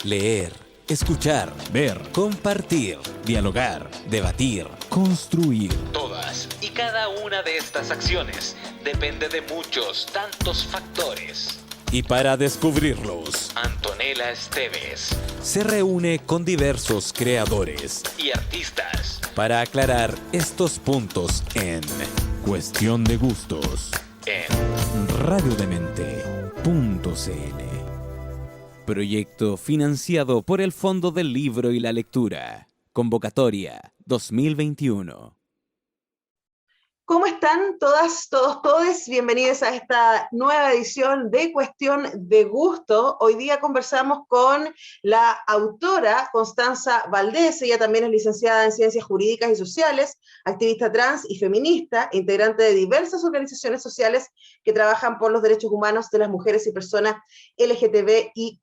Leer, escuchar, ver, compartir, dialogar, debatir, construir. Todas y cada una de estas acciones depende de muchos, tantos factores. Y para descubrirlos, Antonella Esteves se reúne con diversos creadores y artistas para aclarar estos puntos en Cuestión de Gustos en radiodemente.cl. Proyecto financiado por el Fondo del Libro y la Lectura. Convocatoria 2021. ¿Cómo están todas, todos, todes? Bienvenidos a esta nueva edición de Cuestión de Gusto. Hoy día conversamos con la autora Constanza Valdés. Ella también es licenciada en Ciencias Jurídicas y Sociales, activista trans y feminista, integrante de diversas organizaciones sociales que trabajan por los derechos humanos de las mujeres y personas LGTBIQ+.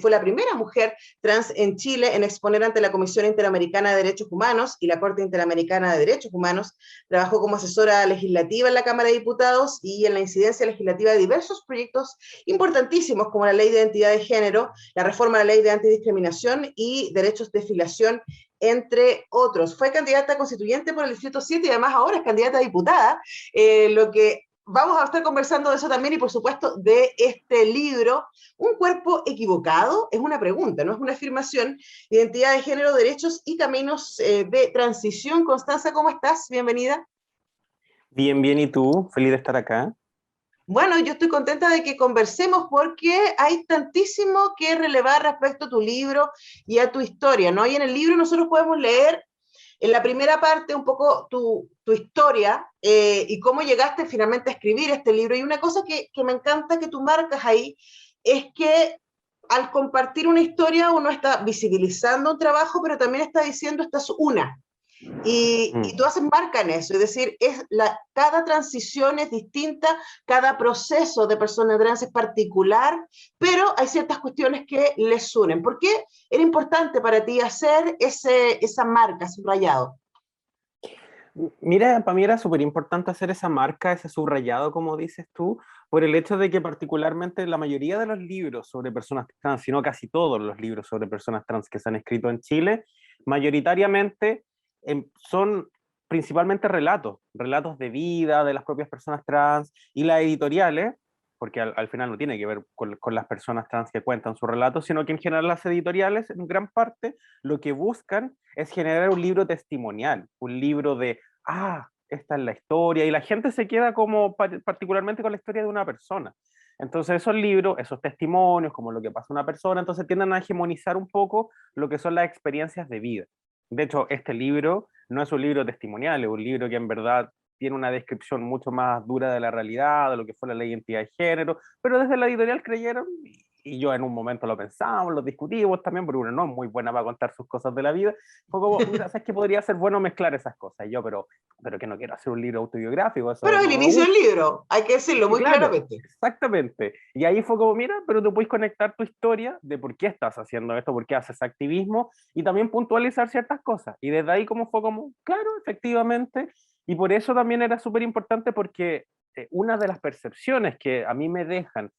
Fue la primera mujer trans en Chile en exponer ante la Comisión Interamericana de Derechos Humanos y la Corte Interamericana de Derechos Humanos. Trabajó como asesora legislativa en la Cámara de Diputados y en la incidencia legislativa de diversos proyectos importantísimos como la Ley de Identidad de Género, la reforma de la Ley de Antidiscriminación y derechos de filiación, entre otros. Fue candidata constituyente por el Distrito 7 y además ahora es candidata a diputada, lo que vamos a estar conversando de eso también y por supuesto de este libro, Un cuerpo equivocado, es una pregunta, no es una afirmación, identidad de género, derechos y caminos de transición. Constanza, ¿cómo estás? Bienvenida. Bien, bien, ¿y tú? Feliz de estar acá. Bueno, yo estoy contenta de que conversemos porque hay tantísimo que relevar respecto a tu libro y a tu historia, ¿no? Y en el libro nosotros podemos leer en la primera parte un poco tu historia y cómo llegaste finalmente a escribir este libro. Y una cosa que me encanta que tú marcas ahí es que al compartir una historia uno está visibilizando un trabajo, pero también está diciendo esta es una. Y tú haces marca en eso, es decir, cada transición es distinta, cada proceso de persona trans es particular, pero hay ciertas cuestiones que les unen. ¿Por qué era importante para ti hacer esa marca, subrayado? Mira, para mí era súper importante hacer esa marca, ese subrayado, como dices tú, por el hecho de que particularmente la mayoría de los libros sobre personas trans, si no casi todos los libros sobre personas trans que se han escrito en Chile, mayoritariamente son principalmente relatos de vida de las propias personas trans, y las editoriales, porque al final no tiene que ver con las personas trans que cuentan sus relatos, sino que en general las editoriales, en gran parte, lo que buscan es generar un libro testimonial, un libro de, esta es la historia, y la gente se queda como particularmente con la historia de una persona. Entonces esos libros, esos testimonios, como lo que pasa a una persona, entonces tienden a hegemonizar un poco lo que son las experiencias de vida. De hecho, este libro no es un libro testimonial, es un libro que en verdad tiene una descripción mucho más dura de la realidad, de lo que fue la ley de identidad de género, pero desde la editorial creyeron, y yo en un momento lo pensamos, lo discutimos también, porque uno no es muy buena para contar sus cosas de la vida, fue como, mira, ¿sabes que podría ser bueno mezclar esas cosas? Y yo, pero que no quiero hacer un libro autobiográfico. Eso Pero es no el me inicio gusta. del libro, hay que decirlo muy Claro, claramente. exactamente. Y ahí fue como, mira, pero tú puedes conectar tu historia de por qué estás haciendo esto, por qué haces activismo, y también puntualizar ciertas cosas. Y desde ahí como fue como, claro, efectivamente. Y por eso también era súper importante porque una de las percepciones que a mí me dejan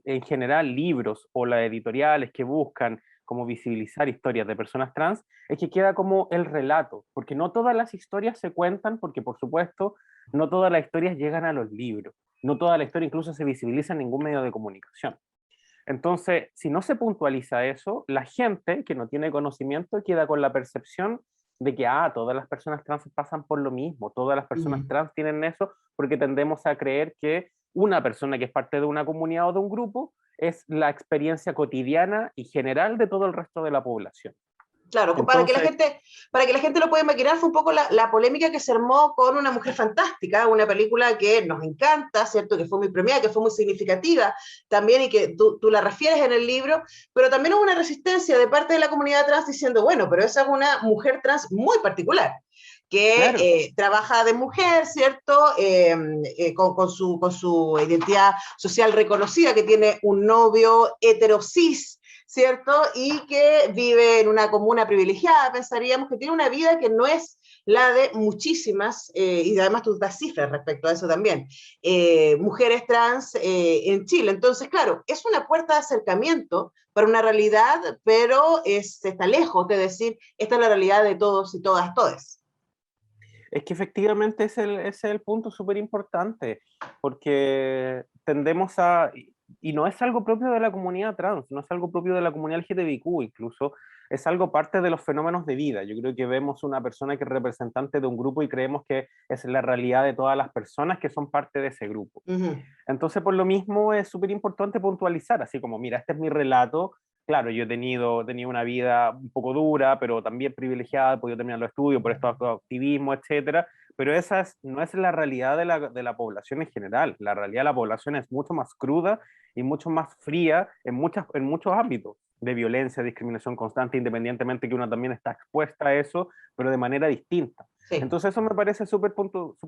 en general libros o las editoriales que buscan como visibilizar historias de personas trans, es que queda como el relato, porque no todas las historias se cuentan, porque por supuesto no todas las historias llegan a los libros, no toda la historia incluso se visibiliza en ningún medio de comunicación. Entonces, si no se puntualiza eso, la gente que no tiene conocimiento queda con la percepción de que todas las personas trans pasan por lo mismo, todas las personas trans tienen eso, porque tendemos a creer que una persona que es parte de una comunidad o de un grupo es la experiencia cotidiana y general de todo el resto de la población. Claro, Entonces, para que la gente lo pueda imaginar, fue un poco la polémica que se armó con Una Mujer Fantástica, una película que nos encanta, ¿cierto? Que fue muy premiada, que fue muy significativa también y que tú la refieres en el libro, pero también hubo una resistencia de parte de la comunidad trans diciendo, bueno, pero esa es una mujer trans muy particular, que claro, trabaja de mujer, ¿cierto? Con su identidad social reconocida, que tiene un novio heterosis, ¿cierto? Y que vive en una comuna privilegiada, pensaríamos que tiene una vida que no es la de muchísimas, y además tú das cifras respecto a eso también, mujeres trans en Chile. Entonces, claro, es una puerta de acercamiento para una realidad, pero está lejos de decir, esta es la realidad de todos y todas, todes. Es que efectivamente ese es el punto súper importante, porque tendemos a, y no es algo propio de la comunidad trans, no es algo propio de la comunidad LGTBIQ, incluso es algo parte de los fenómenos de vida. Yo creo que vemos una persona que es representante de un grupo y creemos que es la realidad de todas las personas que son parte de ese grupo. Entonces, por lo mismo, es súper importante puntualizar, así como, mira, este es mi relato. Claro, yo he tenido una vida un poco dura, pero también privilegiada, he podido terminar los estudios por estos activismo, etcétera, pero esa no es la realidad de la población en general. La realidad de la población es mucho más cruda y mucho más fría en muchos ámbitos de violencia, discriminación constante, independientemente que uno también está expuesta a eso, pero de manera distinta. Sí. Entonces eso me parece súper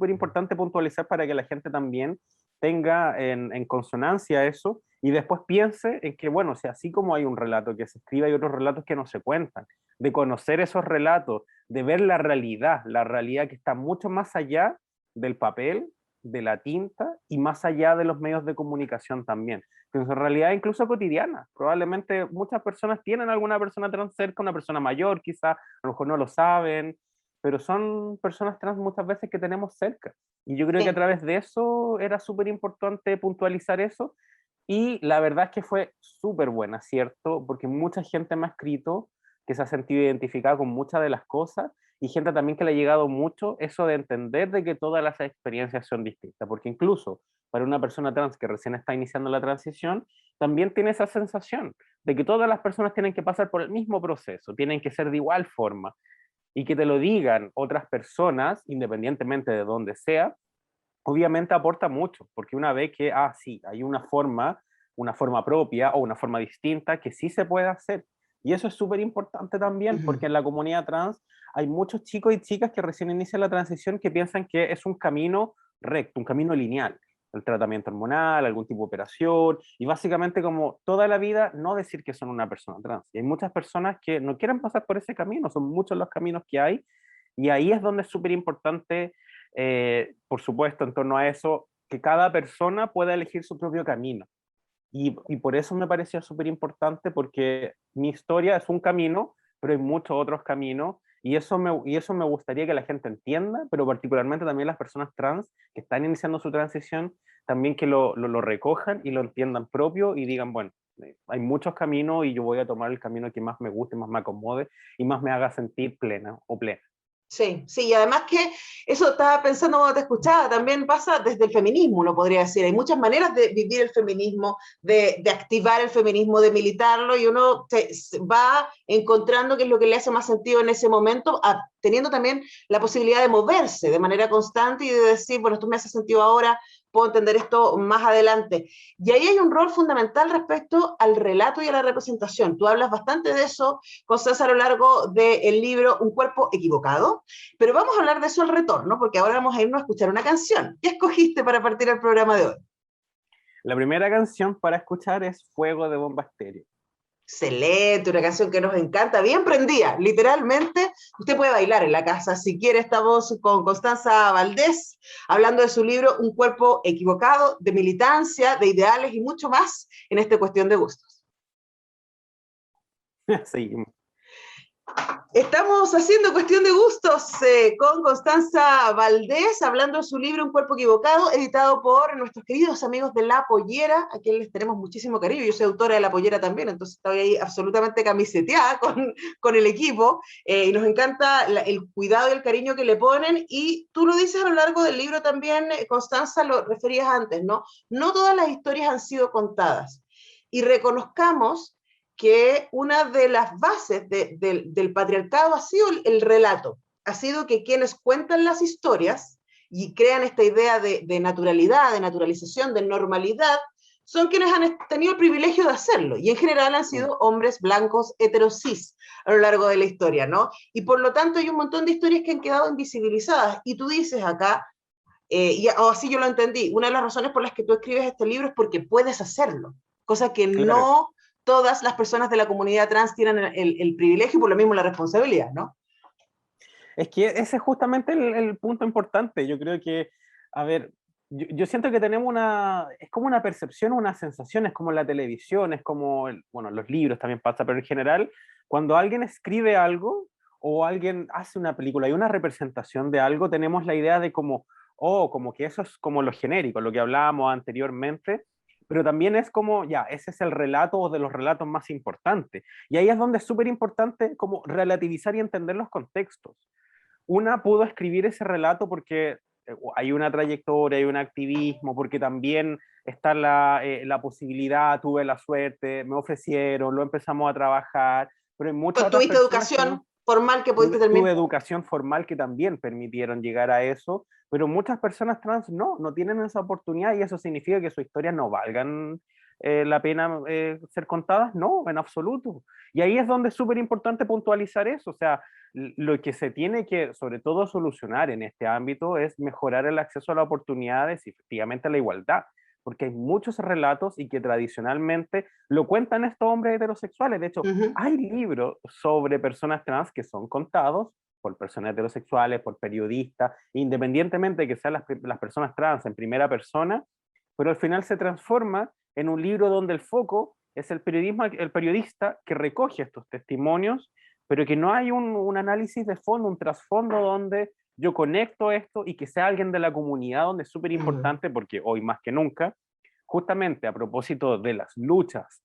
importante puntualizar para que la gente también tenga en consonancia eso y después piense en que, bueno, o sea, así como hay un relato que se escribe, hay otros relatos que no se cuentan, de conocer esos relatos, de ver la realidad que está mucho más allá del papel, de la tinta y más allá de los medios de comunicación también. En realidad incluso cotidiana. Probablemente muchas personas tienen alguna persona trans cerca, una persona mayor quizá, a lo mejor no lo saben, pero son personas trans muchas veces que tenemos cerca. Y yo creo que a través de eso era súper importante puntualizar eso. Y la verdad es que fue súper buena, ¿cierto? Porque mucha gente me ha escrito que se ha sentido identificada con muchas de las cosas y gente también que le ha llegado mucho eso de entender de que todas las experiencias son distintas, porque incluso para una persona trans que recién está iniciando la transición, también tiene esa sensación de que todas las personas tienen que pasar por el mismo proceso, tienen que ser de igual forma, y que te lo digan otras personas, independientemente de dónde sea, obviamente aporta mucho, porque una vez que, sí, hay una forma propia o una forma distinta que sí se puede hacer. Y eso es súper importante también, porque en la comunidad trans hay muchos chicos y chicas que recién inician la transición que piensan que es un camino recto, un camino lineal, el tratamiento hormonal, algún tipo de operación, y básicamente como toda la vida no decir que son una persona trans. Y hay muchas personas que no quieren pasar por ese camino, son muchos los caminos que hay, y ahí es donde es súper importante, por supuesto, en torno a eso, que cada persona pueda elegir su propio camino. Y por eso me parecía súper importante, porque mi historia es un camino, pero hay muchos otros caminos, y eso me gustaría que la gente entienda, pero particularmente también las personas trans que están iniciando su transición, también que lo recojan y lo entiendan propio y digan, bueno, hay muchos caminos y yo voy a tomar el camino que más me guste, más me acomode y más me haga sentir plena o plena. Sí, sí, y además que eso estaba pensando cuando te escuchaba, también pasa desde el feminismo, uno podría decir. Hay muchas maneras de vivir el feminismo, de activar el feminismo, de militarlo, y uno se va encontrando qué es lo que le hace más sentido en ese momento, teniendo también la posibilidad de moverse de manera constante y de decir, bueno, esto me hace sentido ahora, puedo entender esto más adelante. Y ahí hay un rol fundamental respecto al relato y a la representación. Tú hablas bastante de eso, Constanza, a lo largo del libro Un cuerpo equivocado, pero vamos a hablar de eso al retorno, porque ahora vamos a irnos a escuchar una canción. ¿Qué escogiste para partir el programa de hoy? La primera canción para escuchar es Fuego de Bomba Estéreo. Excelente, una canción que nos encanta, bien prendida, literalmente. Usted puede bailar en la casa. Si quiere, estamos con Constanza Valdés, hablando de su libro Un cuerpo equivocado, de militancia, de ideales y mucho más en esta cuestión de gustos. Seguimos. Estamos haciendo cuestión de gustos con Constanza Valdés, hablando de su libro Un cuerpo equivocado, editado por nuestros queridos amigos de La Pollera, a quienes les tenemos muchísimo cariño. Yo soy autora de La Pollera también, entonces estoy ahí absolutamente camiseteada con el equipo, y nos encanta el cuidado y el cariño que le ponen, y tú lo dices a lo largo del libro también, Constanza, lo referías antes, ¿no? No todas las historias han sido contadas, y reconozcamos que una de las bases del patriarcado ha sido el relato, ha sido que quienes cuentan las historias y crean esta idea de naturalidad, de naturalización, de normalidad, son quienes han tenido el privilegio de hacerlo, y en general han sido hombres blancos heterosis a lo largo de la historia, ¿no? Y por lo tanto hay un montón de historias que han quedado invisibilizadas, y tú dices acá, o así yo lo entendí, una de las razones por las que tú escribes este libro es porque puedes hacerlo, cosa que claro, no todas las personas de la comunidad trans tienen el privilegio y por lo mismo la responsabilidad, ¿no? Es que ese es justamente el punto importante. Yo creo que, a ver, yo siento que tenemos es como una percepción, una sensación, es como la televisión, es como, bueno, los libros también pasa, pero en general, cuando alguien escribe algo o alguien hace una película y una representación de algo, tenemos la idea de como, oh, como que eso es como lo genérico, lo que hablábamos anteriormente, pero también es como, ya, ese es el relato o de los relatos más importantes. Y ahí es donde es súper importante como relativizar y entender los contextos. Una pudo escribir ese relato porque hay una trayectoria, hay un activismo, porque también está la posibilidad, tuve la suerte, me ofrecieron, lo empezamos a trabajar, pero hay muchas Pues otras tuviste personas que educación no. formal que pudiste Tuve terminar. educación formal que también permitieron llegar a eso, pero muchas personas trans no tienen esa oportunidad y eso significa que sus historias no valgan la pena ser contadas, no, en absoluto. Y ahí es donde es súper importante puntualizar eso, o sea, lo que se tiene que, sobre todo, solucionar en este ámbito es mejorar el acceso a las oportunidades y efectivamente a la igualdad, porque hay muchos relatos y que tradicionalmente lo cuentan estos hombres heterosexuales. De hecho, Ujú. hay libros sobre personas trans que son contados por personas heterosexuales, por periodistas, independientemente de que sean las personas trans en primera persona, pero al final se transforma en un libro donde el foco es el periodista que recoge estos testimonios, pero que no hay un análisis de fondo, un trasfondo donde yo conecto esto y que sea alguien de la comunidad, donde es súper Ujú. importante, porque hoy más que nunca, justamente a propósito de las luchas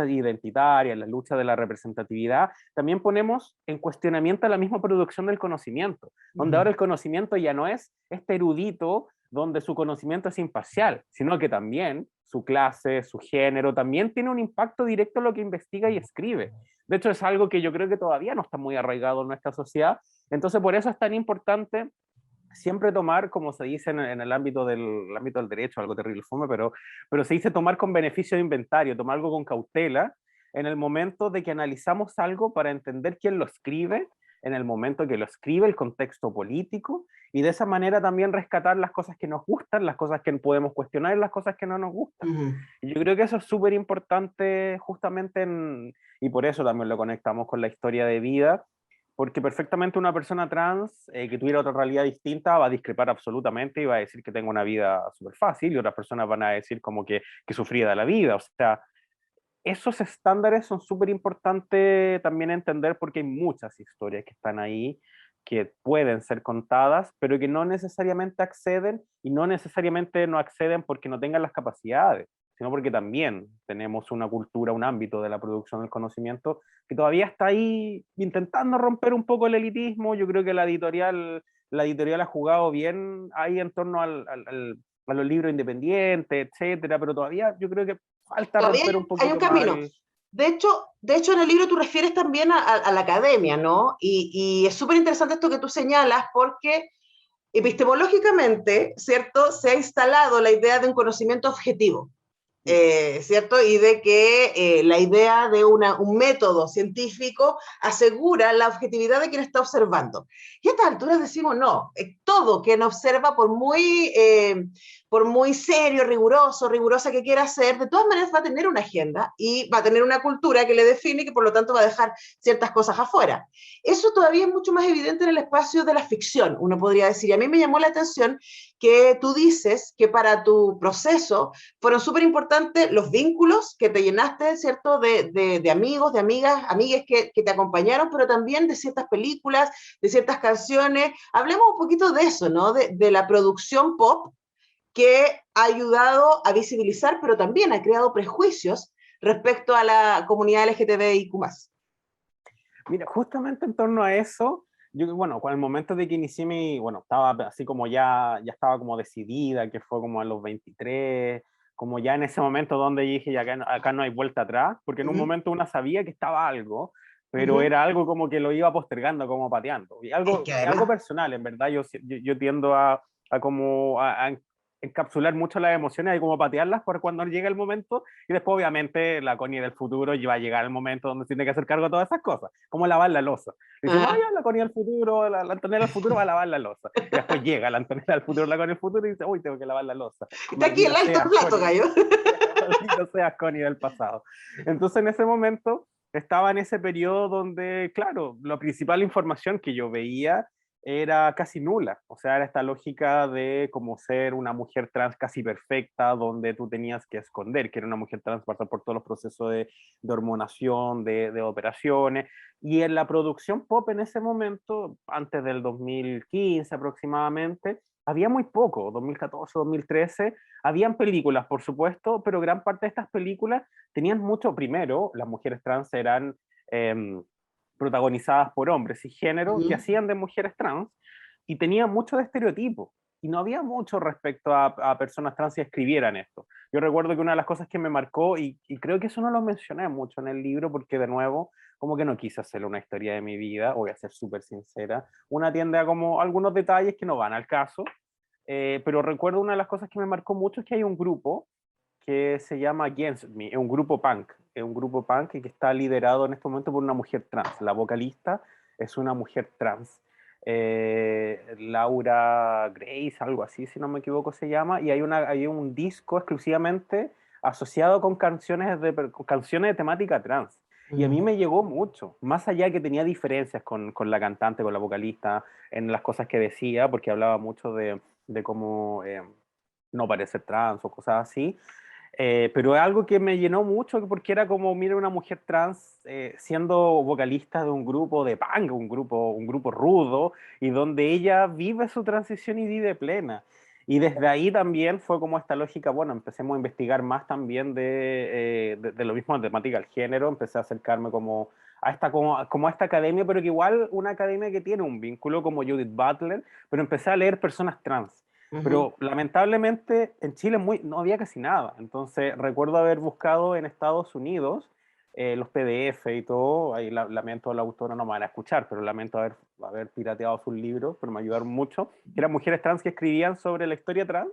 identitarias, las luchas de la representatividad, también ponemos en cuestionamiento la misma producción del conocimiento, donde Ujú. ahora el conocimiento ya no es este erudito donde su conocimiento es imparcial, sino que también su clase, su género, también tiene un impacto directo en lo que investiga y escribe. De hecho, es algo que yo creo que todavía no está muy arraigado en nuestra sociedad. Entonces, por eso es tan importante siempre tomar, como se dice en el ámbito del derecho, algo terrible fome, pero se dice tomar con beneficio de inventario, tomar algo con cautela en el momento de que analizamos algo para entender quién lo escribe, en el momento que lo escribe, el contexto político, y de esa manera también rescatar las cosas que nos gustan, las cosas que podemos cuestionar y las cosas que no nos gustan. Ujú. Y yo creo que eso es súper importante justamente y por eso también lo conectamos con la historia de vida, porque perfectamente una persona trans que tuviera otra realidad distinta va a discrepar absolutamente y va a decir que tengo una vida súper fácil y otras personas van a decir como que sufría de la vida. O sea, esos estándares son súper importantes también entender porque hay muchas historias que están ahí que pueden ser contadas, pero que no necesariamente acceden y no necesariamente no acceden porque no tengan las capacidades, sino porque también tenemos una cultura, un ámbito de la producción del conocimiento que todavía está ahí intentando romper un poco el elitismo. Yo creo que la editorial ha jugado bien ahí en torno a los libros independientes, etcétera, pero todavía yo creo que falta Todavía romper un hay un poquito más camino. el... De hecho, en el libro tú refieres también a la academia, ¿no? Y es súper interesante esto que tú señalas porque epistemológicamente, ¿cierto? Se ha instalado la idea de un conocimiento objetivo. ¿Cierto? Y de que la idea de un método científico asegura la objetividad de quien está observando. Y a estas alturas decimos, no, todo quien observa, por muy serio, rigurosa que quiera ser, de todas maneras va a tener una agenda y va a tener una cultura que le define y que por lo tanto va a dejar ciertas cosas afuera. Eso todavía es mucho más evidente en el espacio de la ficción, uno podría decir. Y a mí me llamó la atención que tú dices que para tu proceso fueron súper importantes los vínculos que te llenaste, ¿cierto? De amigos, de amigas que te acompañaron, pero también de ciertas películas, de ciertas canciones. Hablemos un poquito de eso, ¿no? De la producción pop que ha ayudado a visibilizar, pero también ha creado prejuicios respecto a la comunidad LGTBIQ+. Mira, justamente en torno a eso, yo, bueno, con el momento de que inicié bueno, estaba así como ya estaba como decidida, que fue como a los 23, como ya en ese momento donde dije, ya acá no hay vuelta atrás, porque en un momento una sabía que estaba algo, pero era algo como que lo iba postergando, como pateando. Y Es que algo además, personal, en verdad, yo tiendo a encapsular mucho las emociones y como patearlas por cuando llega el momento, y después obviamente la Connie del futuro va a llegar el momento donde tiene que hacer cargo de todas esas cosas, como lavar la loza. Dice, no, ya la Connie del futuro, la Antonella del futuro va a lavar la loza. Y después llega la Antonella del futuro, la Connie del futuro y dice, uy, tengo que lavar la loza. está aquí el Maldita alto seas, plato, Connie. gallo. Maldita seas, Connie del pasado. Entonces en ese momento estaba en ese periodo donde, claro, la principal información que yo veía era casi nula. O sea, era esta lógica de como ser una mujer trans casi perfecta, donde tú tenías que esconder que era una mujer trans, pasar por todos los procesos de hormonación, de operaciones. Y en la producción pop en ese momento, antes del 2015 aproximadamente, había muy poco, 2014, 2013, habían películas, por supuesto, pero gran parte de estas películas tenían mucho, primero, las mujeres trans eran protagonizadas por hombres y género que hacían de mujeres trans y tenían mucho de estereotipo. Y no había mucho respecto a personas trans que escribieran esto. Yo recuerdo que una de las cosas que me marcó, y creo que eso no lo mencioné mucho en el libro, porque de nuevo, como que no quise hacer una historia de mi vida, voy a ser súper sincera, una tiende a como algunos detalles que no van al caso, pero recuerdo una de las cosas que me marcó mucho es que hay un grupo que se llama Against Me, es un grupo punk que está liderado en este momento por una mujer trans. La vocalista es una mujer trans, Laura Grace, algo así, si no me equivoco se llama, y hay un disco exclusivamente asociado con canciones de temática trans. Y a mí me llegó mucho, más allá que tenía diferencias con la cantante, con la vocalista, en las cosas que decía, porque hablaba mucho de cómo no parecer trans o cosas así, pero es algo que me llenó mucho porque era como, mira, una mujer trans siendo vocalista de un grupo de punk, un grupo rudo, y donde ella vive su transición y vive plena. Y desde ahí también fue como esta lógica, bueno, empecemos a investigar más también de lo mismo de temática al género, empecé a acercarme como a como a esta academia, pero que igual una academia que tiene un vínculo como Judith Butler, pero empecé a leer personas trans. Pero lamentablemente en Chile no había casi nada. Entonces recuerdo haber buscado en Estados Unidos los PDF y todo. Ahí lamento a la autora, no me van a escuchar, pero lamento haber pirateado sus libros, pero me ayudaron mucho. Que eran mujeres trans que escribían sobre la historia trans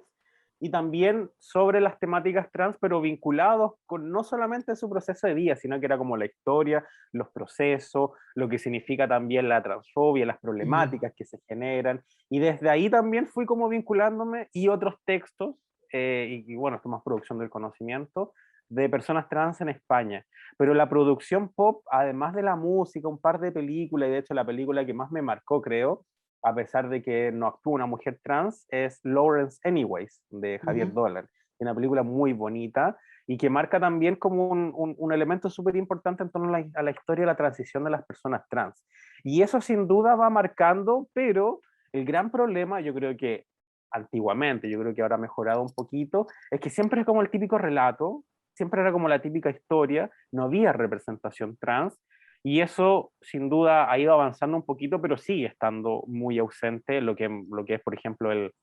y también sobre las temáticas trans, pero vinculados con no solamente su proceso de vida, sino que era como la historia, los procesos, lo que significa también la transfobia, las problemáticas que se generan. Y desde ahí también fui como vinculándome y otros textos, y bueno, esto más producción del conocimiento, de personas trans en España. Pero la producción pop, además de la música, un par de películas, y de hecho la película que más me marcó, creo, a pesar de que no actúa una mujer trans, es Lawrence Anyways, de Javier Dolan. Una película muy bonita y que marca también como un elemento súper importante en torno a la historia de la transición de las personas trans. Y eso sin duda va marcando, pero el gran problema, yo creo que antiguamente, yo creo que ahora ha mejorado un poquito, es que siempre es como el típico relato, siempre era como la típica historia, no había representación trans, y eso sin duda ha ido avanzando un poquito, pero sigue estando muy ausente lo que es, por ejemplo, el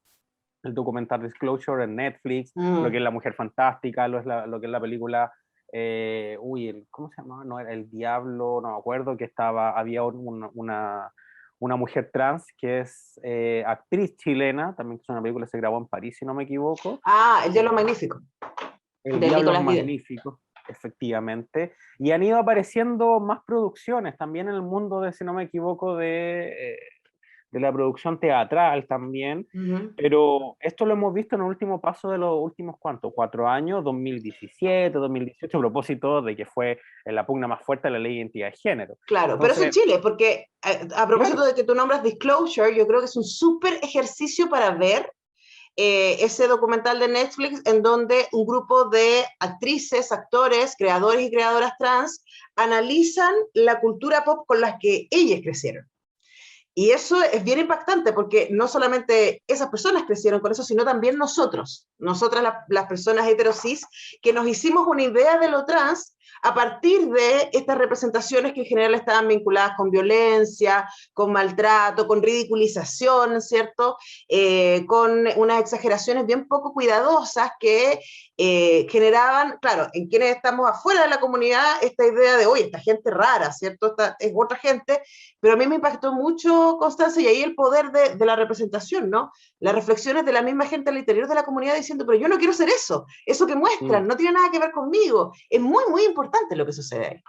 documental Disclosure en Netflix, lo que es La Mujer Fantástica, lo que es la película, ¿cómo se llamaba? No, era El Diablo, no me acuerdo, que había una mujer trans que es actriz chilena, también que es una película que se grabó en París, si no me equivoco. El Diablo Magnífico, El de Diablo Nicolás Vidal. Magnífico, efectivamente. Y han ido apareciendo más producciones también en el mundo de, si no me equivoco, de la producción teatral también, pero esto lo hemos visto en el último paso de los últimos, ¿cuántos? 4 años, 2017, 2018, a propósito de que fue la pugna más fuerte de la ley de identidad de género. Claro, Entonces, pero eso en Chile, porque a propósito claro, de que tú nombras Disclosure, yo creo que es un súper ejercicio para ver ese documental de Netflix en donde un grupo de actrices, actores, creadores y creadoras trans analizan la cultura pop con las que ellas crecieron. Y eso es bien impactante porque no solamente esas personas crecieron con eso, sino también nosotras las personas heterosis, que nos hicimos una idea de lo trans a partir de estas representaciones que en general estaban vinculadas con violencia, con maltrato, con ridiculización, ¿cierto? Con unas exageraciones bien poco cuidadosas que generaban, claro, en quienes estamos afuera de la comunidad, esta idea de, oye, esta gente rara, ¿cierto? Esta es otra gente, pero a mí me impactó mucho, Constanza, y ahí el poder de la representación, ¿no? Las reflexiones de la misma gente al interior de la comunidad diciendo, pero yo no quiero ser eso que muestran, no tiene nada que ver conmigo. Es muy, muy importante lo que sucede ahí.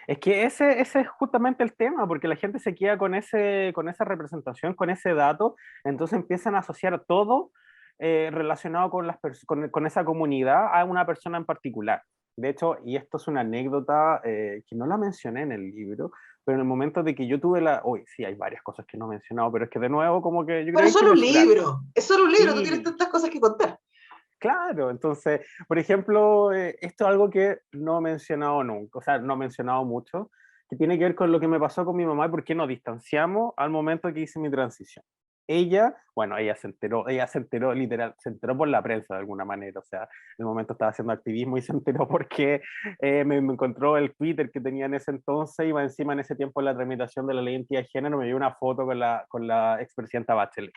es que ese es justamente el tema, porque la gente se queda con esa representación, con ese dato, entonces empiezan a asociar todo relacionado con esa comunidad a una persona en particular. De hecho, y esto es una anécdota que no la mencioné en el libro, pero en el momento de que yo tuve la... Uy, sí, hay varias cosas que no he mencionado, pero es que de nuevo como que yo creo Pero que hay que mencionarlas. es solo un libro, tú tienes Sí, tantas cosas que contar. claro, entonces, por ejemplo, esto es algo que no he mencionado nunca, o sea, no he mencionado mucho, que tiene que ver con lo que me pasó con mi mamá y por qué nos distanciamos al momento que hice mi transición. Ella, bueno, ella se enteró literal, se enteró por la prensa de alguna manera, o sea, en el momento estaba haciendo activismo y se enteró porque me encontró el Twitter que tenía en ese entonces, iba encima en ese tiempo en la tramitación de la ley de identidad de género, me dio una foto con la expresidenta Bachelet.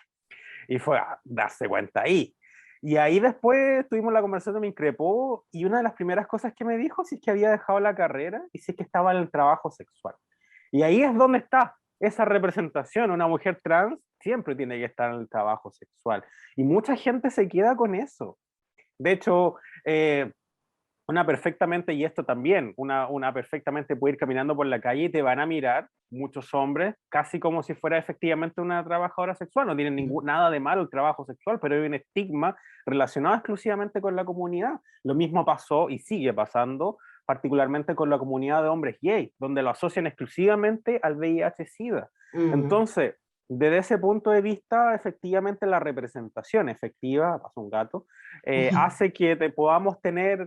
Y fue a darse cuenta ahí. Y ahí después tuvimos la conversación, me increpó y una de las primeras cosas que me dijo si es que había dejado la carrera y si es que estaba en el trabajo sexual. Y ahí es donde está esa representación. Una mujer trans siempre tiene que estar en el trabajo sexual. Y mucha gente se queda con eso. De hecho, una perfectamente, y esto también, una perfectamente puede ir caminando por la calle y te van a mirar muchos hombres casi como si fuera efectivamente una trabajadora sexual. No tienen nada de malo el trabajo sexual, pero hay un estigma relacionado exclusivamente con la comunidad. Lo mismo pasó y sigue pasando particularmente con la comunidad de hombres gay, donde lo asocian exclusivamente al VIH-Sida. Mm. Entonces, desde ese punto de vista, efectivamente la representación efectiva, pasó un gato, hace que podamos tener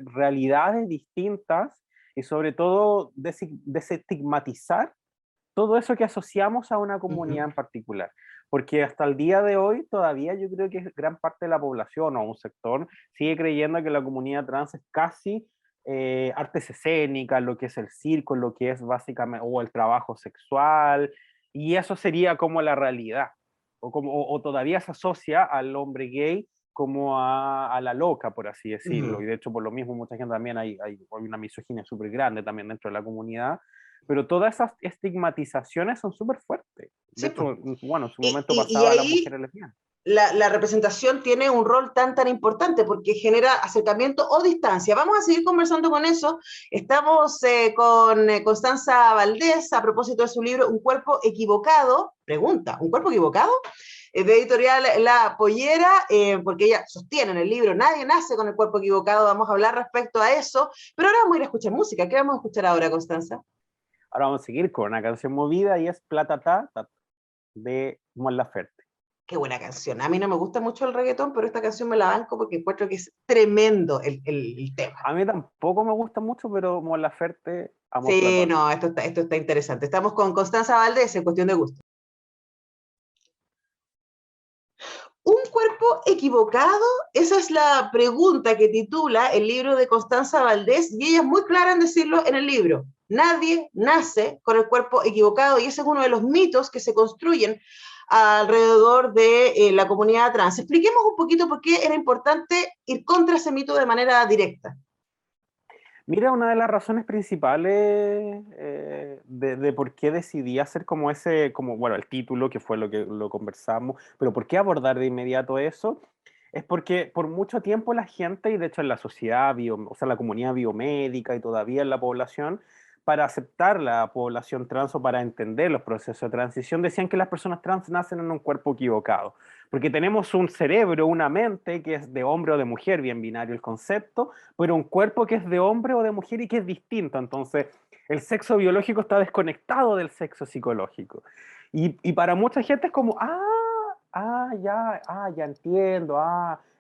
realidades distintas y sobre todo desestigmatizar todo eso que asociamos a una comunidad en particular. Porque hasta el día de hoy todavía yo creo que gran parte de la población o un sector sigue creyendo que la comunidad trans es casi artes escénicas, lo que es el circo, lo que es básicamente, o el trabajo sexual, y eso sería como la realidad, o todavía se asocia al hombre gay como a la loca, por así decirlo, y de hecho por lo mismo mucha gente también hay una misoginia súper grande también dentro de la comunidad, pero todas esas estigmatizaciones son súper fuertes. De Sí, pues. hecho, bueno, en su Y, momento y pasaba a las ahí mujeres lesbianas. la representación tiene un rol tan importante porque genera acercamiento o distancia. Vamos a seguir conversando con eso. Estamos con Constanza Valdés a propósito de su libro Un cuerpo equivocado. Pregunta, ¿un cuerpo equivocado? De editorial La Pollera, porque ella sostiene en el libro, nadie nace con el cuerpo equivocado, vamos a hablar respecto a eso, pero ahora vamos a ir a escuchar música. ¿Qué vamos a escuchar ahora, Constanza? Ahora vamos a seguir con una canción movida y es Platata de Mon Laferte. Qué buena canción. A mí no me gusta mucho el reggaetón, pero esta canción me la banco porque encuentro que es tremendo el tema. A mí tampoco me gusta mucho, pero Mon Laferte, amo Sí, Platón. no, esto está interesante. Estamos con Constanza Valdés en Cuestión de Gusto. ¿Un cuerpo equivocado? Esa es la pregunta que titula el libro de Constanza Valdés y ella es muy clara en decirlo en el libro. Nadie nace con el cuerpo equivocado y ese es uno de los mitos que se construyen alrededor de la comunidad trans. Expliquemos un poquito por qué era importante ir contra ese mito de manera directa. Mira, una de las razones principales de por qué decidí hacer como ese, como, bueno, el título, que fue lo que lo conversamos, pero por qué abordar de inmediato eso, es porque por mucho tiempo la gente, y de hecho en la sociedad, o sea, la comunidad biomédica y todavía en la población, para aceptar la población trans o para entender los procesos de transición, decían que las personas trans nacen en un cuerpo equivocado, porque tenemos un cerebro, una mente que es de hombre o de mujer, bien binario el concepto, pero un cuerpo que es de hombre o de mujer y que es distinto. Entonces, el sexo biológico está desconectado del sexo psicológico. Y para mucha gente es como, ya entiendo,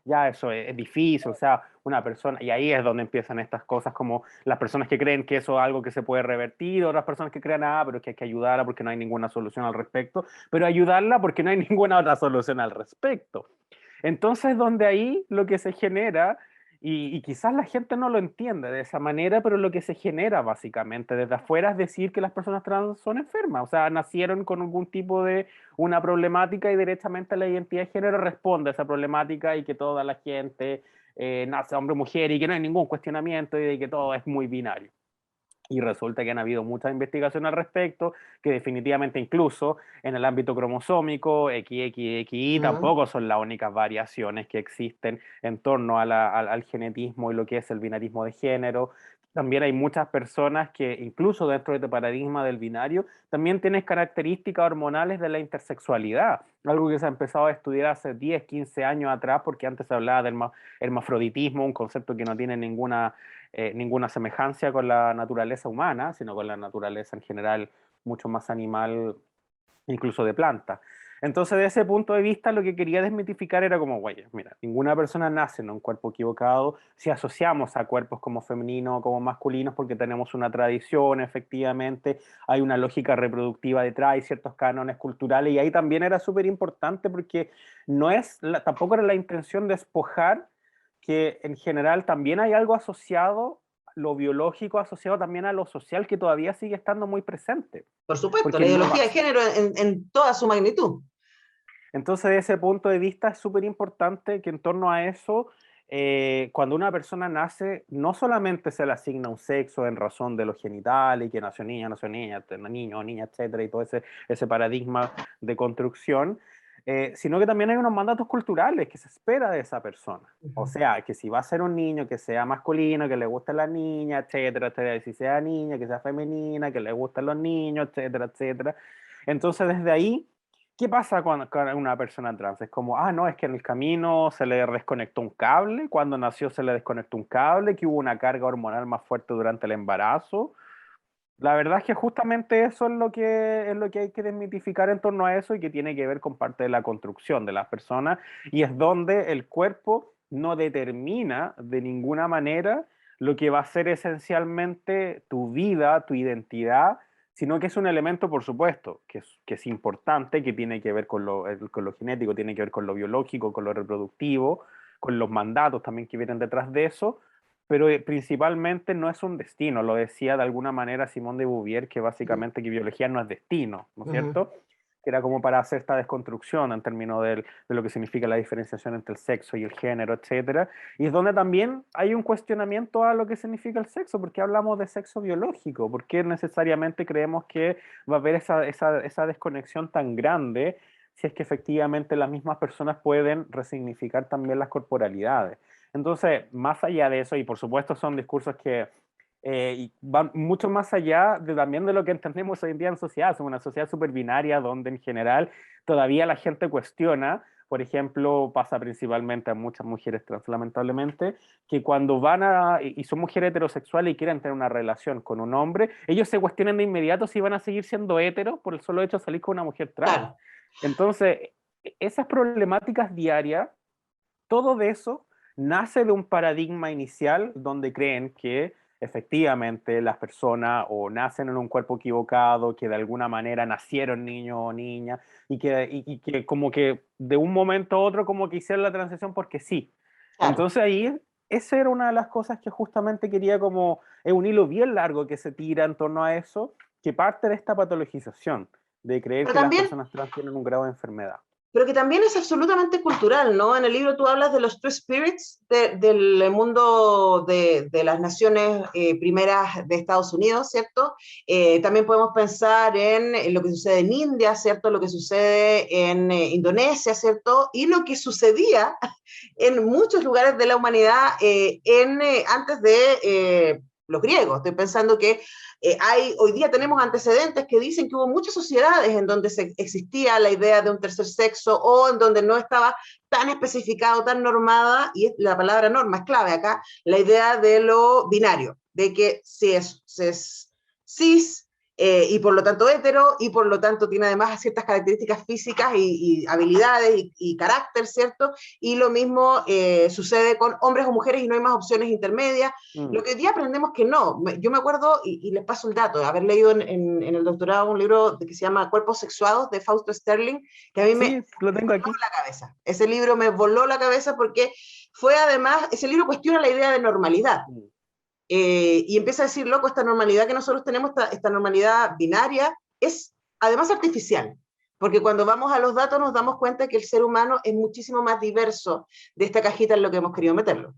ya eso es difícil, o sea, una persona, y ahí es donde empiezan estas cosas como las personas que creen que eso es algo que se puede revertir, otras personas que creen, pero que hay que ayudarla porque no hay ninguna solución al respecto, pero ayudarla porque no hay ninguna otra solución al respecto. Entonces, donde ahí lo que se genera, y quizás la gente no lo entiende de esa manera, pero lo que se genera básicamente desde afuera es decir que las personas trans son enfermas, o sea, nacieron con algún tipo de una problemática y directamente la identidad de género responde a esa problemática y que toda la gente nace hombre o mujer y que no hay ningún cuestionamiento y de que todo es muy binario. Y resulta que han habido muchas investigaciones al respecto, que definitivamente incluso en el ámbito cromosómico, XY, tampoco son las únicas variaciones que existen en torno al genetismo y lo que es el binarismo de género. También hay muchas personas que incluso dentro de este paradigma del binario también tienen características hormonales de la intersexualidad. algo que se ha empezado a estudiar hace 10, 15 años atrás, porque antes se hablaba del hermafroditismo, un concepto que no tiene ninguna semejanza con la naturaleza humana, sino con la naturaleza en general mucho más animal, incluso de planta. Entonces, de ese punto de vista, lo que quería desmitificar era como, oye, mira, ninguna persona nace en un cuerpo equivocado si asociamos a cuerpos como femeninos o como masculinos porque tenemos una tradición, efectivamente, hay una lógica reproductiva detrás, hay ciertos cánones culturales, y ahí también era súper importante porque tampoco era la intención despojar que en general también hay algo asociado, lo biológico asociado también a lo social que todavía sigue estando muy presente. Por supuesto, Porque la no ideología de vas. género en toda su magnitud. Entonces, de ese punto de vista, es súper importante que en torno a eso, cuando una persona nace, no solamente se le asigna un sexo en razón de los genitales, y que nació niña, niño o niña, etcétera, y todo ese paradigma de construcción, sino que también hay unos mandatos culturales que se espera de esa persona. O sea, que si va a ser un niño, que sea masculino, que le guste la niña, etcétera, etcétera, y si sea niña, que sea femenina, que le gusten los niños, etcétera, etcétera. Entonces, desde ahí, ¿qué pasa con una persona trans? Es como, no, es que en el camino se le desconectó un cable, cuando nació se le desconectó un cable, que hubo una carga hormonal más fuerte durante el embarazo. La verdad es que justamente eso es lo que hay que desmitificar en torno a eso y que tiene que ver con parte de la construcción de las personas y es donde el cuerpo no determina de ninguna manera lo que va a ser esencialmente tu vida, tu identidad, sino que es un elemento, por supuesto, que es importante, que tiene que ver con lo genético, tiene que ver con lo biológico, con lo reproductivo, con los mandatos también que vienen detrás de eso, pero principalmente no es un destino, lo decía de alguna manera Simone de Beauvoir, que básicamente que biología no es destino, ¿no es Ujú. cierto? Que era como para hacer esta desconstrucción en términos de lo que significa la diferenciación entre el sexo y el género, etcétera, y es donde también hay un cuestionamiento a lo que significa el sexo, porque hablamos de sexo biológico, porque necesariamente creemos que va a haber esa desconexión tan grande si es que efectivamente las mismas personas pueden resignificar también las corporalidades. Entonces, más allá de eso, y por supuesto son discursos que y van mucho más allá también de lo que entendemos hoy en día en sociedad. Somos una sociedad súper binaria donde en general todavía la gente cuestiona, por ejemplo, pasa principalmente a muchas mujeres trans, lamentablemente, que cuando y son mujeres heterosexuales y quieren tener una relación con un hombre, ellos se cuestionan de inmediato si van a seguir siendo heteros por el solo hecho de salir con una mujer trans. Claro. Entonces, esas problemáticas diarias, todo de eso nace de un paradigma inicial donde creen que efectivamente las personas o nacen en un cuerpo equivocado, que de alguna manera nacieron niños o niñas y que como que de un momento a otro como que hicieron la transición porque sí. Claro. Entonces ahí, esa era una de las cosas que justamente quería como, es un hilo bien largo que se tira en torno a eso, que parte de esta patologización, de creer Pero que las también personas trans tienen un grado de enfermedad. pero que también es absolutamente cultural, ¿no? En el libro tú hablas de los Two Spirits del mundo de las naciones primeras de Estados Unidos, ¿cierto? También podemos pensar en lo que sucede en India, ¿cierto? Lo que sucede en Indonesia, ¿cierto? Y lo que sucedía en muchos lugares de la humanidad antes de los griegos. Estoy pensando que hoy día tenemos antecedentes que dicen que hubo muchas sociedades en donde existía la idea de un tercer sexo o en donde no estaba tan especificado, tan normada, y la palabra norma es clave acá, la idea de lo binario, de que si es cis, y por lo tanto hetero, y por lo tanto tiene además ciertas características físicas y habilidades y carácter, ¿cierto? Y lo mismo sucede con hombres o mujeres y no hay más opciones intermedias. Lo Mm. que hoy día aprendemos que no. Yo me acuerdo, y les paso el dato, haber leído en el doctorado un libro que se llama Cuerpos Sexuados de Fausto Sterling, que a mí me Sí, lo tengo voló aquí. la cabeza. Ese libro me voló la cabeza porque fue además, ese libro cuestiona la idea de normalidad. Mm. Y empieza a decir, loco, esta normalidad que nosotros tenemos, esta normalidad binaria, es además artificial. Porque cuando vamos a los datos nos damos cuenta que el ser humano es muchísimo más diverso de esta cajita en lo que hemos querido meterlo.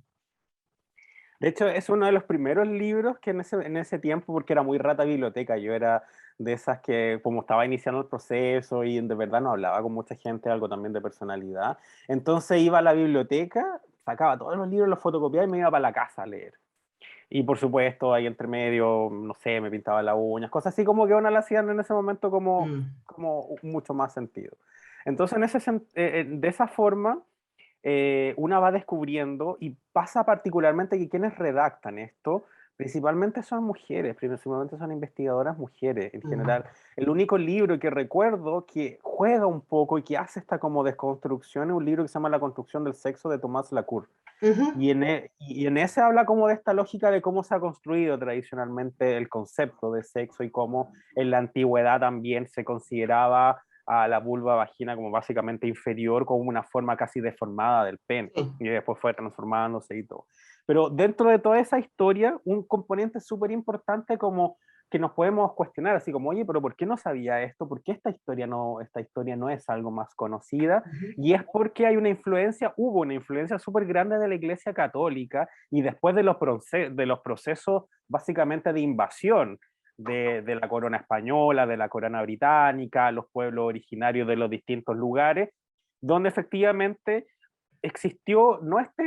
De hecho, es uno de los primeros libros que en ese tiempo, porque era muy rata biblioteca, yo era de esas que como estaba iniciando el proceso y de verdad no hablaba con mucha gente, algo también de personalidad, entonces iba a la biblioteca, sacaba todos los libros, los fotocopiaba y me iba para la casa a leer. Y por supuesto, ahí entre medio, no sé, me pintaba las uñas, cosas así como que una la hacían en ese momento como, Mm. como mucho más sentido. Entonces, de esa forma, una va descubriendo y pasa particularmente que quienes redactan esto, principalmente son mujeres, principalmente son investigadoras mujeres en general. El único libro que recuerdo que juega un poco y que hace esta como desconstrucción es un libro que se llama La construcción del sexo de Tomás Lacour. Y en ese habla como de esta lógica de cómo se ha construido tradicionalmente el concepto de sexo y cómo en la antigüedad también se consideraba a la vulva vagina como básicamente inferior, como una forma casi deformada del pene, y después fue transformándose y todo. Pero dentro de toda esa historia, un componente súper importante como que nos podemos cuestionar, así como, oye, pero ¿por qué no sabía esto? ¿Por qué esta historia no es algo más conocida? Y es porque hubo una influencia súper grande de la Iglesia Católica y después de los procesos básicamente de invasión de la corona española, de la corona británica, los pueblos originarios de los distintos lugares, donde efectivamente existió no este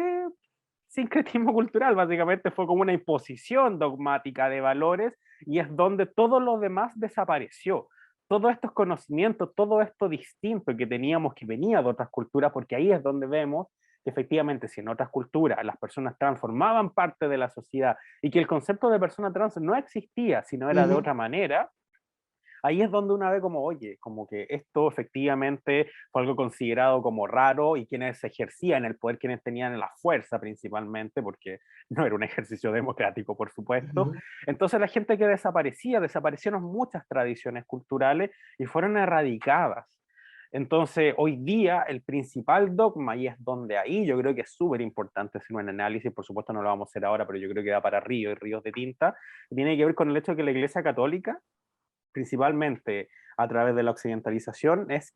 sincretismo cultural, básicamente fue como una imposición dogmática de valores y es donde todo lo demás desapareció. Todos estos conocimientos, todo esto distinto que teníamos que venía de otras culturas, porque ahí es donde vemos que efectivamente si en otras culturas las personas trans formaban parte de la sociedad y que el concepto de persona trans no existía, sino era de otra manera, ahí es donde una ve como, oye, como que esto efectivamente fue algo considerado como raro y quienes ejercían el poder, quienes tenían la fuerza principalmente, porque no era un ejercicio democrático, por supuesto. Entonces la gente que desaparecieron muchas tradiciones culturales y fueron erradicadas. Entonces, hoy día el principal dogma, y es donde ahí yo creo que es súper importante hacer un análisis, por supuesto no lo vamos a hacer ahora, pero yo creo que da para ríos y ríos de tinta, tiene que ver con el hecho de que la Iglesia Católica, principalmente a través de la occidentalización, es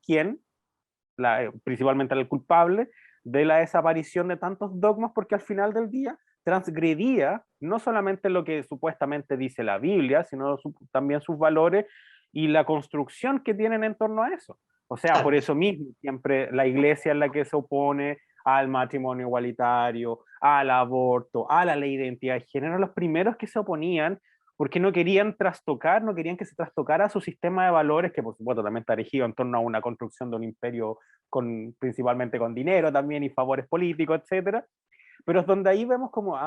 principalmente el culpable de la desaparición de tantos dogmas, porque al final del día transgredía no solamente lo que supuestamente dice la Biblia, sino también sus valores y la construcción que tienen en torno a eso. O sea, por eso mismo siempre la iglesia es la que se opone al matrimonio igualitario, al aborto, a la ley de identidad de género, los primeros que se oponían porque no querían que se trastocara su sistema de valores, que por supuesto también está erigido en torno a una construcción de un imperio principalmente con dinero también y favores políticos, etcétera. Pero es donde ahí vemos como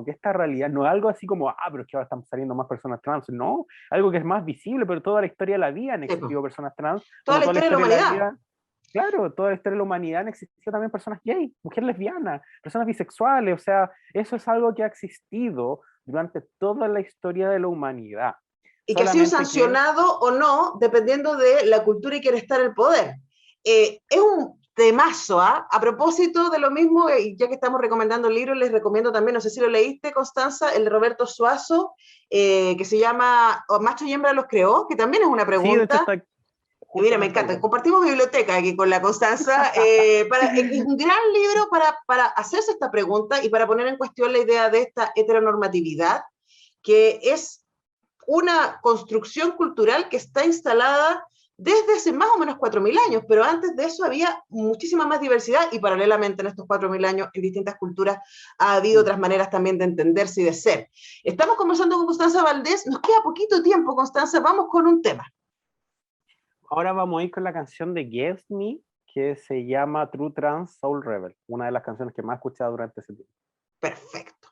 que esta realidad no es algo así como, pero es que ahora están saliendo más personas trans, no, algo que es más visible, pero toda la historia de la vida han existido personas trans. Toda la historia de la humanidad. Claro, toda la historia de la humanidad han existido también personas gay, mujeres lesbianas, personas bisexuales, o sea, eso es algo que ha existido durante toda la historia de la humanidad. Y que ha sido sancionado o no, dependiendo de la cultura y quién está en el poder. Es un temazo, ¿ah? A propósito de lo mismo, ya que estamos recomendando el libro, les recomiendo también, no sé si lo leíste, Constanza, el de Roberto Suazo, que se llama Macho y Hembra los creó, que también es una pregunta. Sí, de hecho está... Y mira, me encanta. Compartimos biblioteca aquí con la Constanza. Es un gran libro para hacerse esta pregunta y para poner en cuestión la idea de esta heteronormatividad, que es una construcción cultural que está instalada desde hace más o menos 4.000 años, pero antes de eso había muchísima más diversidad y paralelamente en estos 4.000 años en distintas culturas ha habido otras maneras también de entenderse y de ser. Estamos conversando con Constanza Valdés, nos queda poquito tiempo, Constanza, vamos con un tema. Ahora vamos a ir con la canción de Guess Me, que se llama True Trans Soul Rebel, una de las canciones que más he escuchado durante ese tiempo. Perfecto.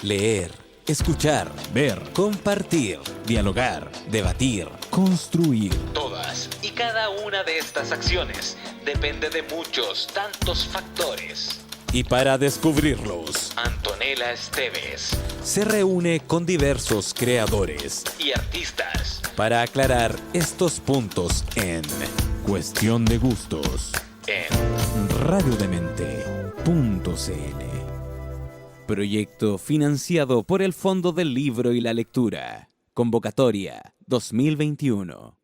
Leer, escuchar, ver, compartir, dialogar, debatir, construir. Todas y cada una de estas acciones depende de muchos, tantos factores. Y para descubrirlos, Antonella Esteves se reúne con diversos creadores y artistas para aclarar estos puntos en Cuestión de Gustos en radiodemente.cl. Proyecto financiado por el Fondo del Libro y la Lectura. Convocatoria 2021.